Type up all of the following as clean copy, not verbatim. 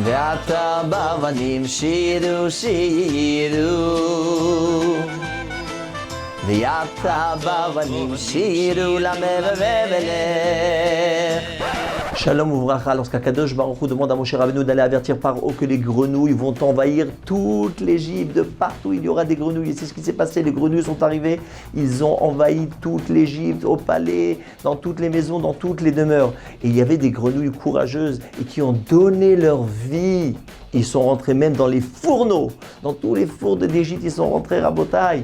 ואתה באבנים שירו שירו ואתה באבנים שירו למלך. Shalom Uvracha, lorsqu'Akadosh Baruch Hu demande à Moshe Rabbeinu d'aller avertir Paro que les grenouilles vont envahir toute l'Égypte, de partout il y aura des grenouilles. Et c'est ce qui s'est passé, les grenouilles sont arrivées, ils ont envahi toute l'Égypte, au palais, dans toutes les maisons, dans toutes les demeures. Et il y avait des grenouilles courageuses et qui ont donné leur vie. Ils sont rentrés même dans les fourneaux, dans tous les fours d'Égypte, ils sont rentrés Rabotai.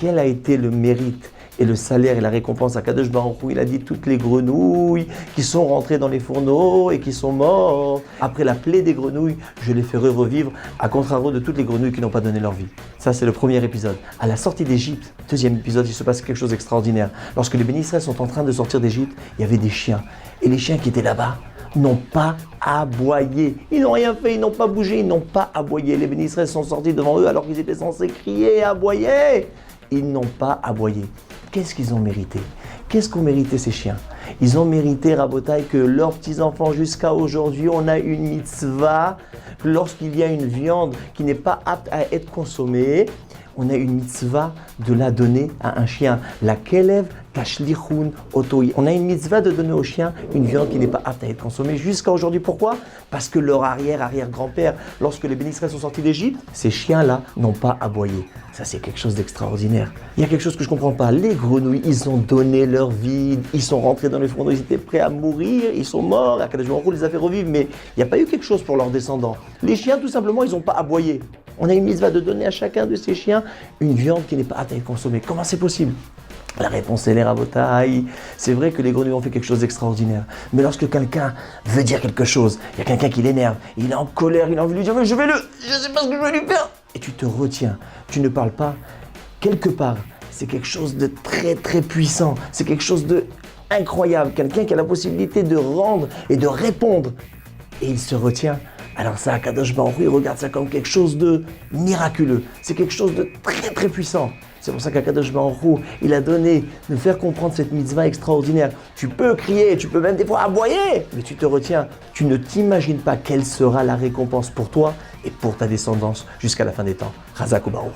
Quel a été le mérite et le salaire et la récompense à Kadosh Baruch Hu? Il a dit toutes les grenouilles qui sont rentrées dans les fourneaux et qui sont mortes. Après la plaie des grenouilles, je les ferai revivre, à contrario de toutes les grenouilles qui n'ont pas donné leur vie. Ça, c'est le premier épisode. À la sortie d'Égypte, deuxième épisode, il se passe quelque chose d'extraordinaire. Lorsque les bénis Israël sont en train de sortir d'Égypte, il y avait des chiens. Et les chiens qui étaient là-bas n'ont pas aboyé. Ils n'ont rien fait, ils n'ont pas bougé, ils n'ont pas aboyé. Les bénis Israël sont sortis devant eux alors qu'ils étaient censés crier et aboyer. Ils n'ont pas aboyé. Qu'est-ce qu'ils ont mérité? Qu'est-ce qu'ont mérité ces chiens? Ils ont mérité, Rabotai, que leurs petits-enfants, jusqu'à aujourd'hui, on a une mitzvah, lorsqu'il y a une viande qui n'est pas apte à être consommée, on a une mitzvah de la donner à un chien. La kelev tashlichun otoi. On a une mitzvah de donner au chien une viande qui n'est pas apte à être consommée jusqu'à aujourd'hui. Pourquoi? Parce que leur arrière-arrière-grand-père, lorsque les bénis Israël sont sortis d'Égypte, ces chiens-là n'ont pas aboyé. Ça, c'est quelque chose d'extraordinaire. Il y a quelque chose que je ne comprends pas. Les grenouilles, ils ont donné leur vie, ils sont rentrés dans les fourneaux, ils étaient prêts à mourir, ils sont morts. Akadosh Baruch Hu les a fait revivre, mais il n'y a pas eu quelque chose pour leurs descendants. Les chiens, tout simplement, ils n'ont pas aboyé. On a une mitzvah de donner à chacun de ces chiens une viande qui n'est pas apte à être consommée. Comment c'est possible? La réponse est les Rabotai. C'est vrai que les grenouilles ont fait quelque chose d'extraordinaire. Mais lorsque quelqu'un veut dire quelque chose, il y a quelqu'un qui l'énerve, il est en colère, il a envie de lui dire mais je ne sais pas ce que je vais lui faire. Et tu te retiens, tu ne parles pas. Quelque part, c'est quelque chose de très très puissant. C'est quelque chose de incroyable. Quelqu'un qui a la possibilité de rendre et de répondre. Et il se retient. Alors ça, Kadosh Baruch Hu, il regarde ça comme quelque chose de miraculeux. C'est quelque chose de très très puissant. C'est pour ça qu'Akadosh Baruch Hu, il a donné de faire comprendre cette mitzvah extraordinaire. Tu peux crier, tu peux même des fois aboyer, mais tu te retiens. Tu ne t'imagines pas quelle sera la récompense pour toi et pour ta descendance jusqu'à la fin des temps. Chazak u'Baruch.